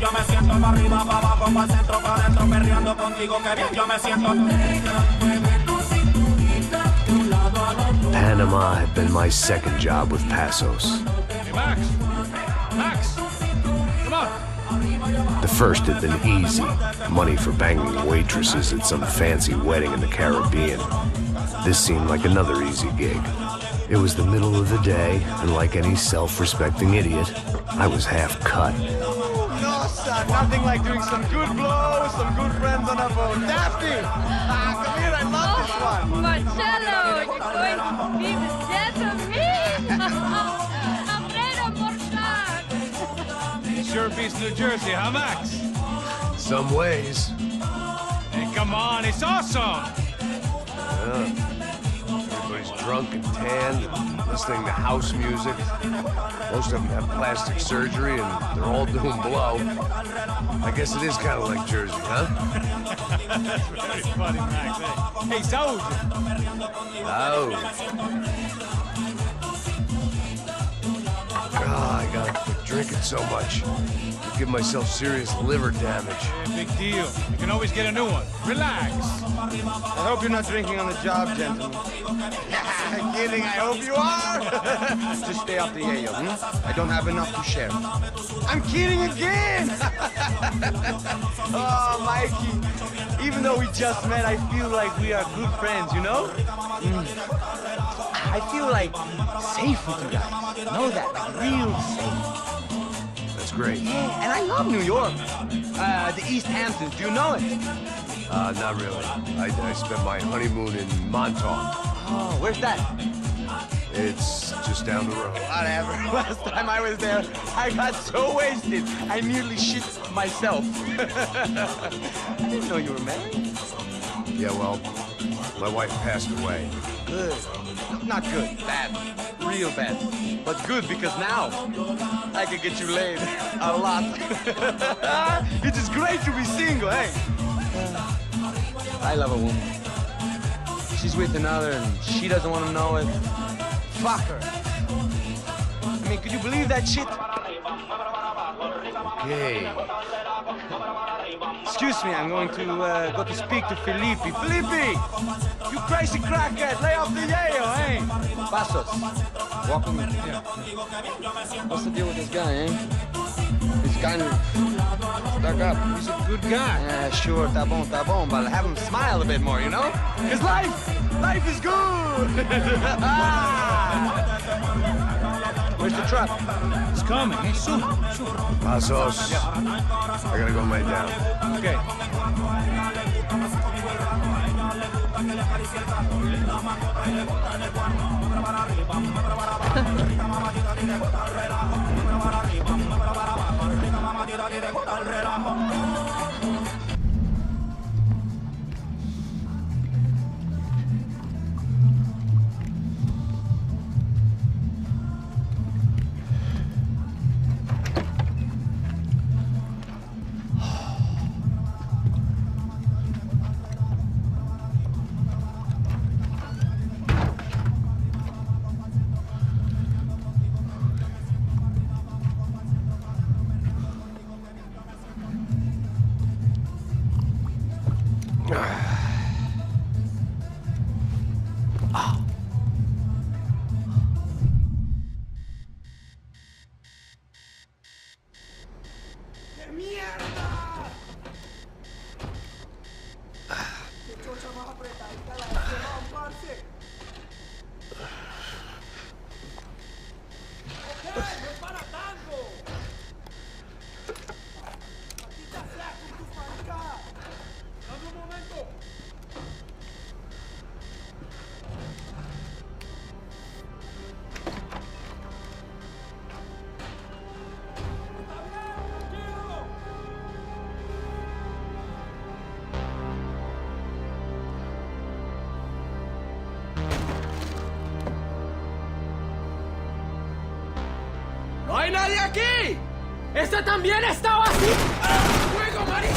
yo me siento pa' arriba, pa' abajo, pa' centro, pa' dentro, perreando contigo, que bien yo me siento. Panama had been my second job with Passos. Hey, Max! Max! Come on! The first had been easy. Money for banging waitresses at some fancy wedding in the Caribbean. This seemed like another easy gig. It was the middle of the day, and like any self-respecting idiot, I was half cut. No, son, nothing like doing some good blows, some good friends on a boat. Daphne! Come here, I love this one. Marcello, you're going to be the death of me? I'm ready to Sure beats New Jersey, huh, Max? Some ways. Hey, come on, it's awesome! Everybody's drunk and tanned and listening to house music. Most of them have plastic surgery and they're all doing blow. I guess it is kind of like Jersey, huh? That's very funny, Max. Hey, Saúl! Oh. God, I gotta quit drinking so much. I give myself serious liver damage. Yeah, big deal. You can always get a new one. Relax. I hope you're not drinking on the job, gentlemen. Kidding, I hope you are. Just stay off the yayo, I don't have enough to share. I'm kidding again! Oh, Mikey, even though we just met, I feel like we are good friends, you know? I feel like safe with you guys. Know that, like real safe. That's great. Yeah, and I love New York. The East Hamptons, do you know it? Not really. I spent my honeymoon in Montauk. Oh, where's that? It's just down the road. Whatever. Last time I was there, I got so wasted, I nearly shit myself. I didn't know you were married. Yeah, well, my wife passed away. Good. Not good. Bad. Real bad. But good because now I can get you laid a lot. It is great to be single, hey? I love a woman. She's with another and she doesn't want to know it. Fuck her. I mean, could you believe that shit? Okay. Excuse me, I'm going to go to speak to Felipe. Felipe! You crazy crackhead, lay off the yayo, eh? Passos, walk with me. Yeah. What's the deal with this guy, eh? He's kind of stuck up. He's a good guy. Yeah, sure, tá bom, but have him smile a bit more, you know? Because life is good! Where's the truck? It's coming. Hey, soon. Passos. I gotta go lay down. Okay. ¡No hay nadie aquí! ¡Ese también estaba así! ¡Fuego, marica!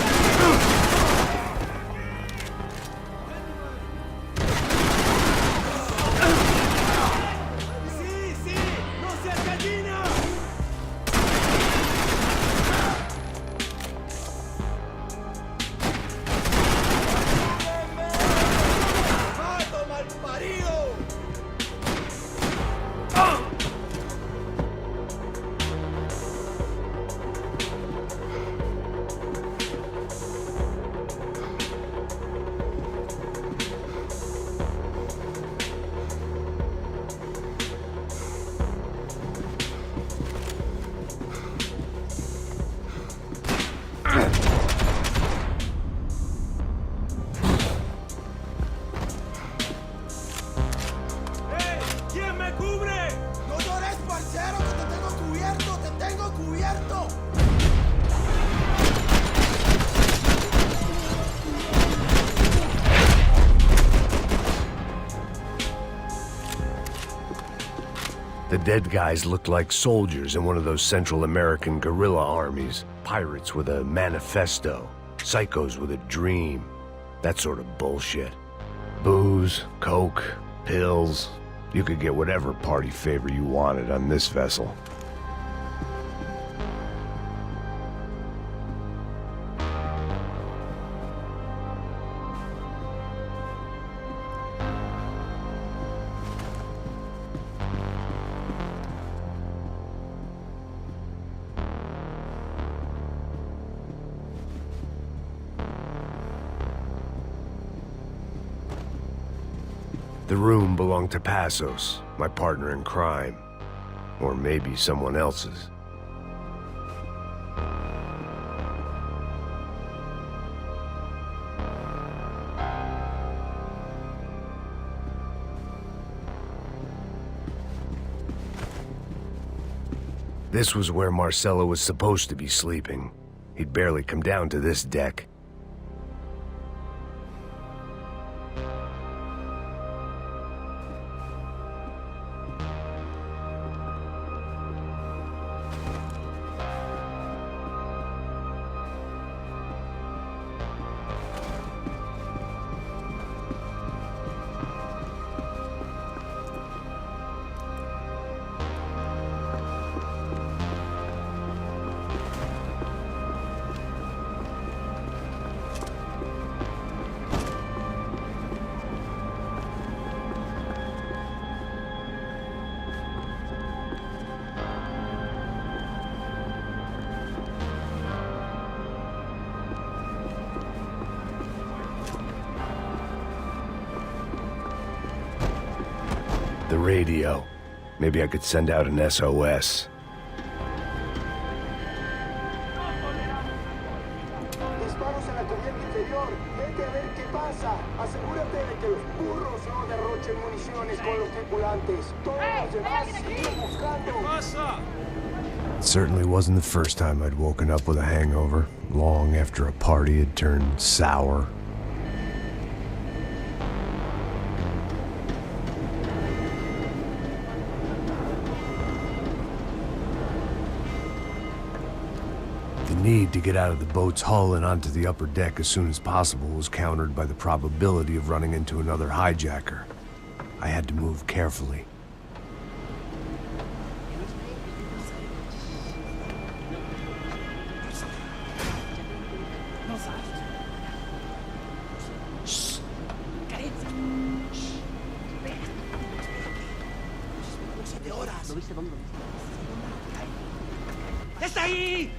Sí, no seas gallina. The dead guys looked like soldiers in one of those Central American guerrilla armies. Pirates with a manifesto. Psychos with a dream. That sort of bullshit. Booze, coke, pills. You could get whatever party favor you wanted on this vessel. The room belonged to Passos, my partner in crime. Or maybe someone else's. This was where Marcelo was supposed to be sleeping. He'd barely come down to this deck. The radio. Maybe I could send out an SOS. Disparos en la cubierta inferior. Vete a ver qué pasa. Asegúrate de que los burros no derrochen municiones con los tripulantes. Todos los demás siguen buscando. It certainly wasn't the first time I'd woken up with a hangover, long after a party had turned sour. The need to get out of the boat's hull and onto the upper deck as soon as possible was countered by the probability of running into another hijacker. I had to move carefully. ¡Está ahí!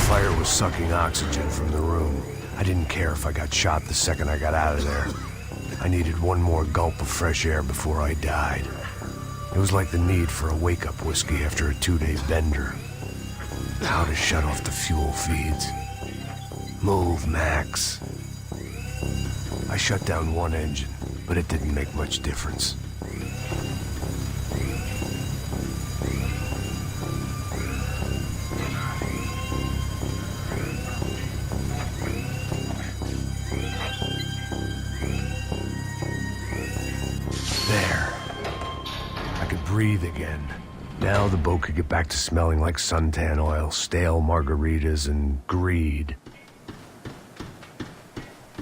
Fire was sucking oxygen from the room. I didn't care if I got shot the second I got out of there. I needed one more gulp of fresh air before I died. It was like the need for a wake-up whiskey after a 2-day bender. How to shut off the fuel feeds. Move, Max. I shut down one engine, but it didn't make much difference. There. I could breathe again. Now the boat could get back to smelling like suntan oil, stale margaritas, and greed.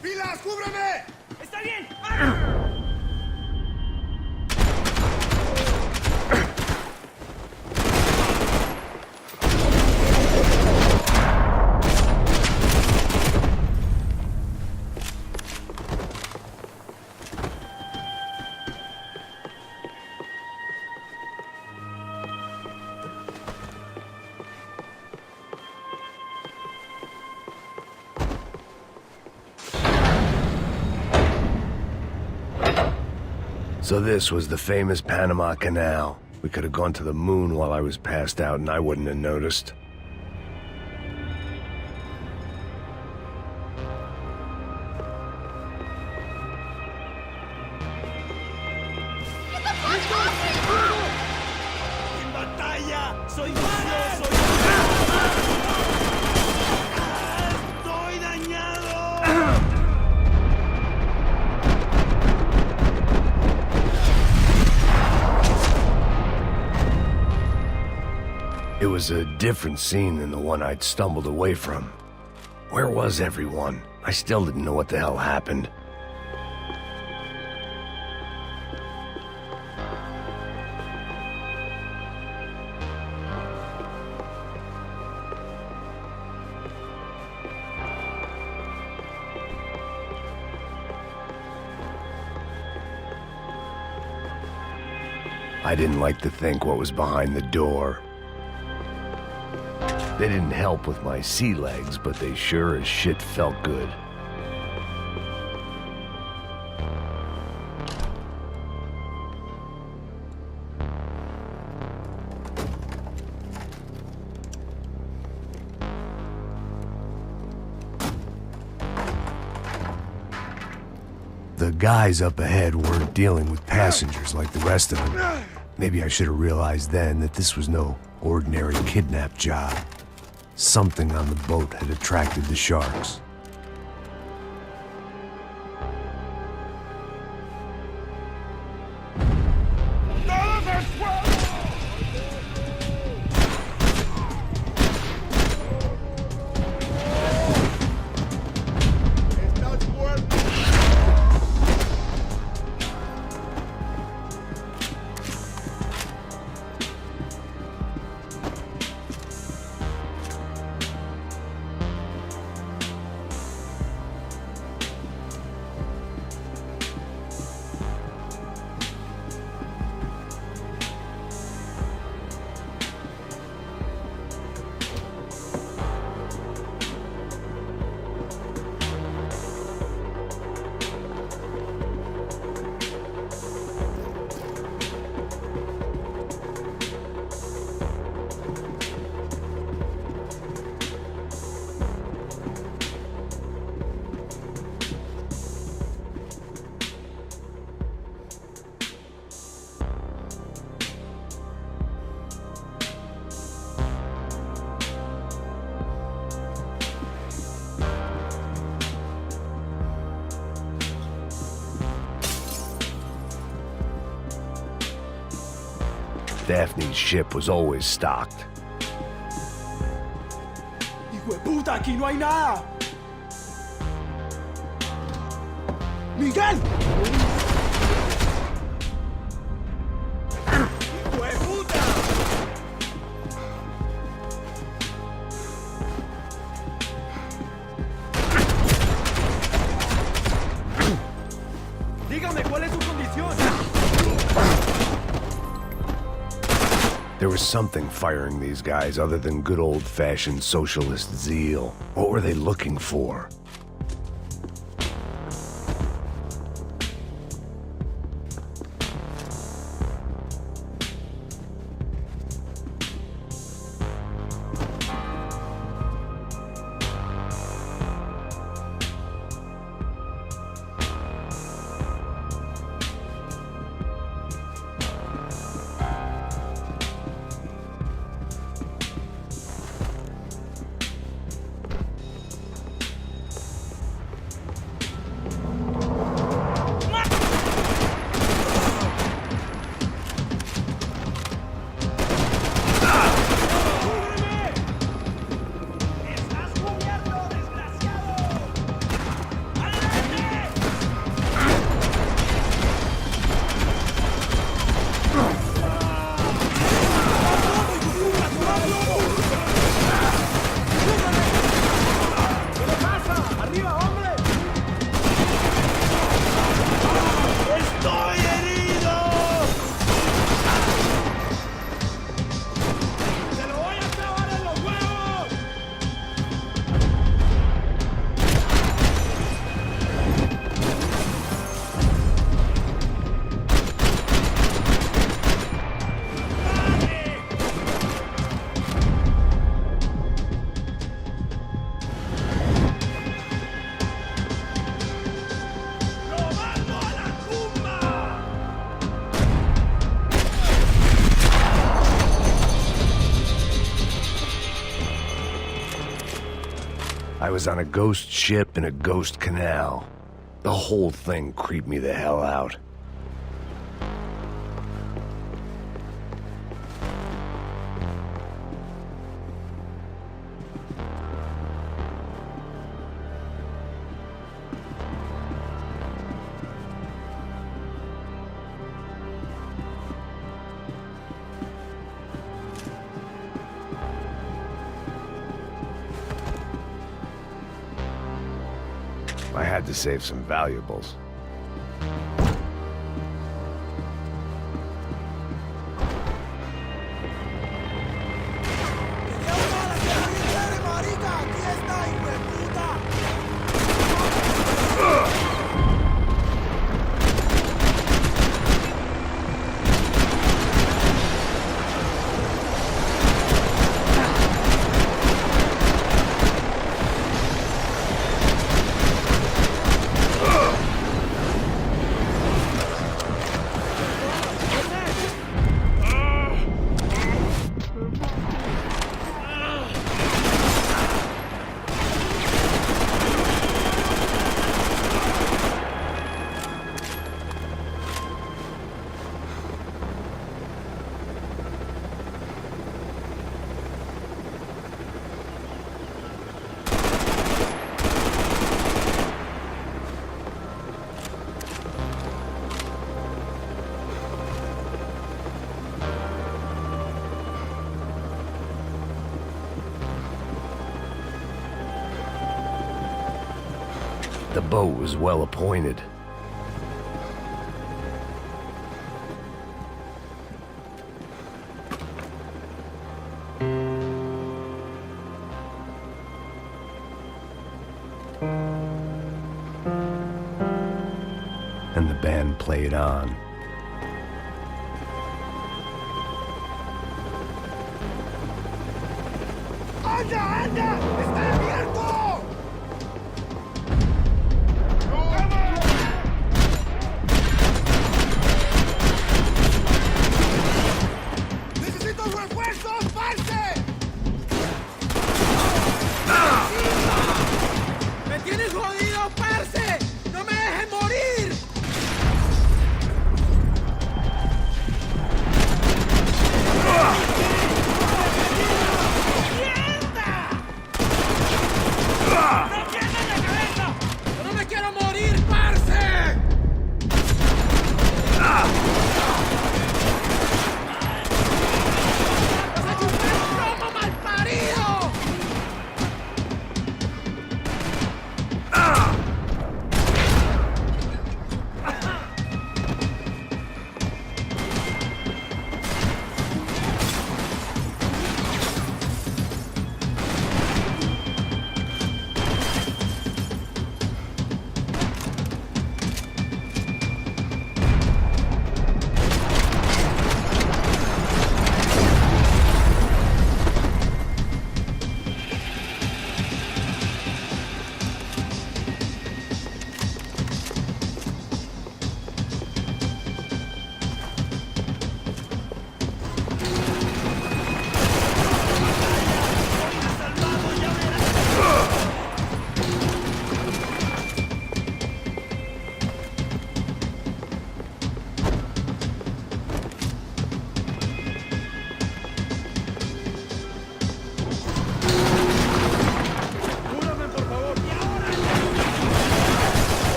¡Pilas, cúbreme! ¡Está bien! So this was the famous Panama Canal. We could have gone to the moon while I was passed out and I wouldn't have noticed. ¡Soy vicioso! ¡Estoy dañado! It was a different scene than the one I'd stumbled away from. Where was everyone? I still didn't know what the hell happened. I didn't like to think what was behind the door. They didn't help with my sea legs, but they sure as shit felt good. The guys up ahead weren't dealing with passengers like the rest of them. Maybe I should have realized then that this was no ordinary kidnap job. Something on the boat had attracted the sharks. Daphne's ship was always stocked. ¡Hijo de puta! ¡Aquí no hay nada! ¡Miguel! ¡Hijo de puta! Dígame, ¿cuál es su condición? There was something firing these guys other than good old-fashioned socialist zeal. What were they looking for? I was on a ghost ship in a ghost canal. The whole thing creeped me the hell out. I had to save some valuables. The boat was well appointed. And the band played on. ¡Anda, anda! ¡Está abierto! ¡Necesito refuerzos, parce! ¡Me tienes jodido, parce! ¡No me dejes morir! ¡Yo no me quiero morir, parce! ¡Vas a chupar plomo, malparido!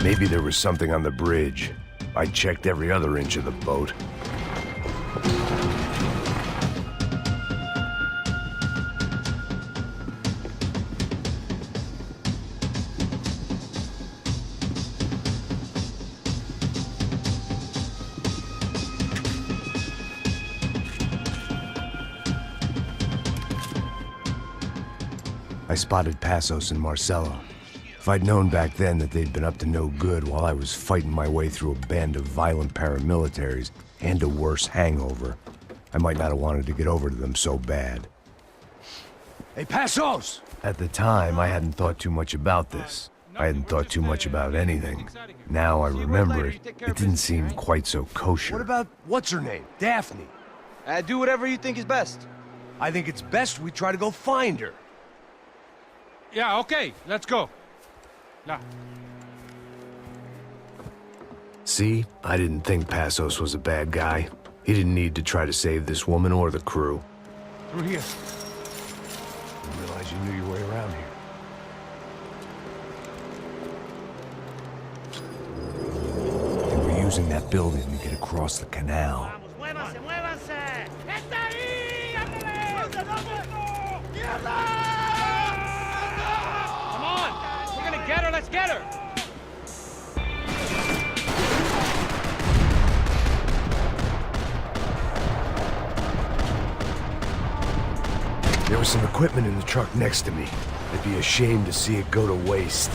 Maybe there was something on the bridge. I checked every other inch of the boat. I spotted Passos and Marcelo. If I'd known back then that they'd been up to no good while I was fighting my way through a band of violent paramilitaries and a worse hangover, I might not have wanted to get over to them so bad. Hey, Passos! At the time, I hadn't thought too much about this. I hadn't thought too much about anything. Now I remember it, it didn't seem quite so kosher. What about what's her name? Daphne. Do whatever you think is best. I think it's best we try to go find her. Yeah, okay, let's go. Now. See, I didn't think Passos was a bad guy. He didn't need to try to save this woman or the crew. Through here. Didn't realize you knew your way around here. They were using that building to get across the canal. ¡Muévanse, muévanse! ¡Está ahí! ¡Ándale! Come on! We're gonna get her, let's get her! There was some equipment in the truck next to me. It'd be a shame to see it go to waste.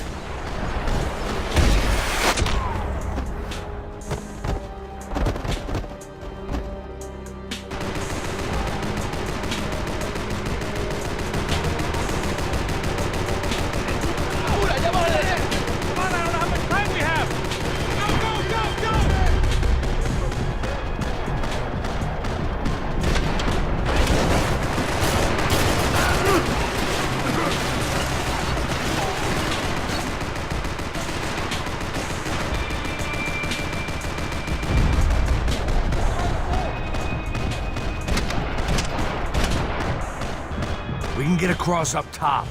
We can get across up top.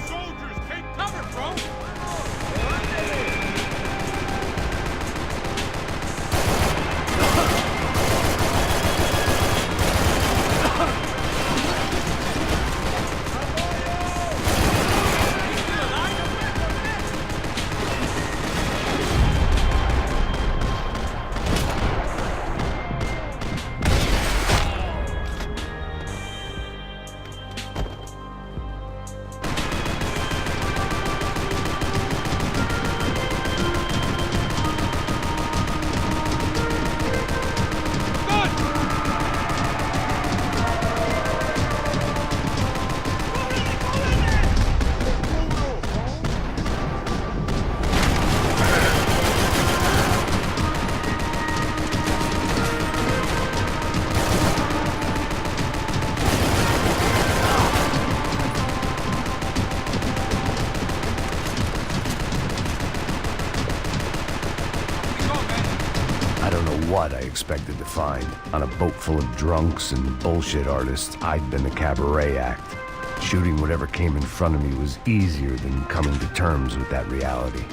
Soldiers, take cover, bro! I don't know what I expected to find. On a boat full of drunks and bullshit artists, I'd been the cabaret act. Shooting whatever came in front of me was easier than coming to terms with that reality.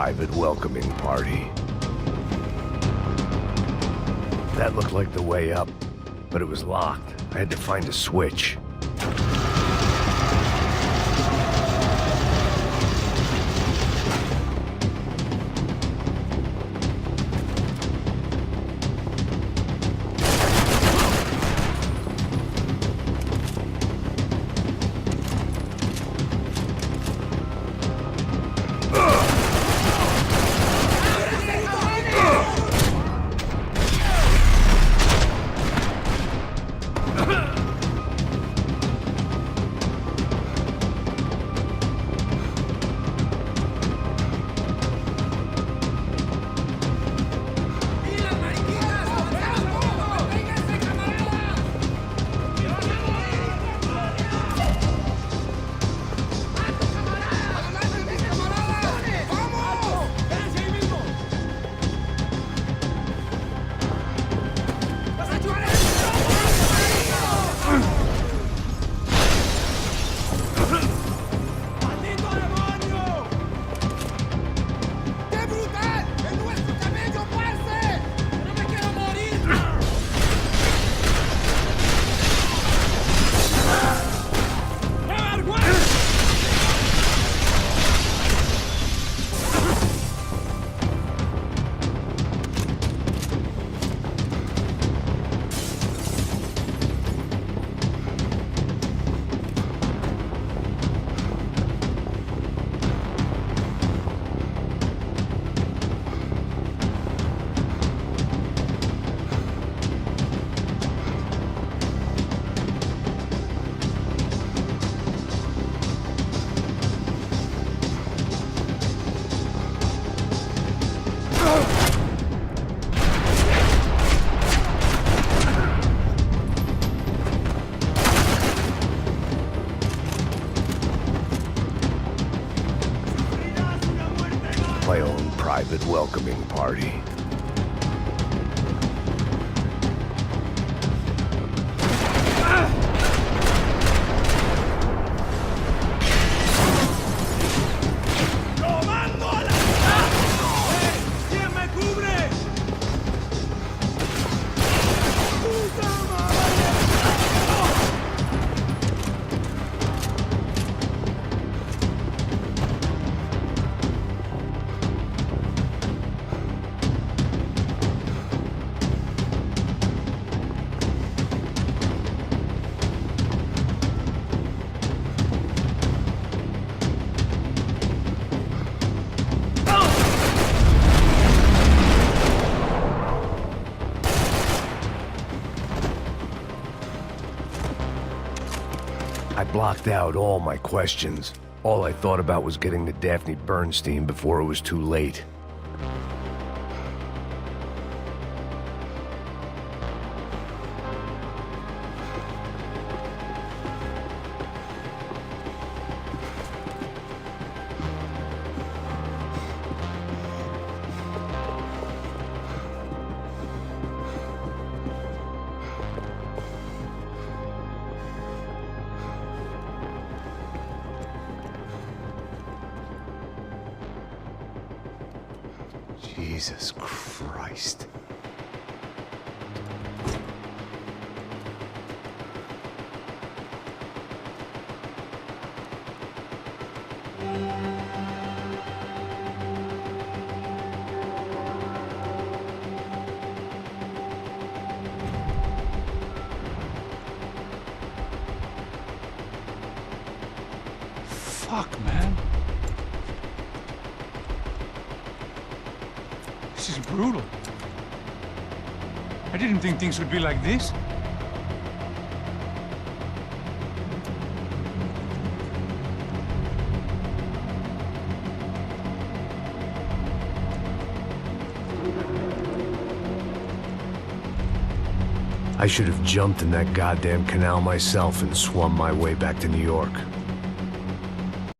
private welcoming party. That looked like the way up, but it was locked. I had to find a switch. My own private welcoming party. I blocked out all my questions. All I thought about was getting to Daphne Bernstein before it was too late. Jesus Christ. Fuck, man. This is brutal. I didn't think things would be like this. I should have jumped in that goddamn canal myself and swum my way back to New York.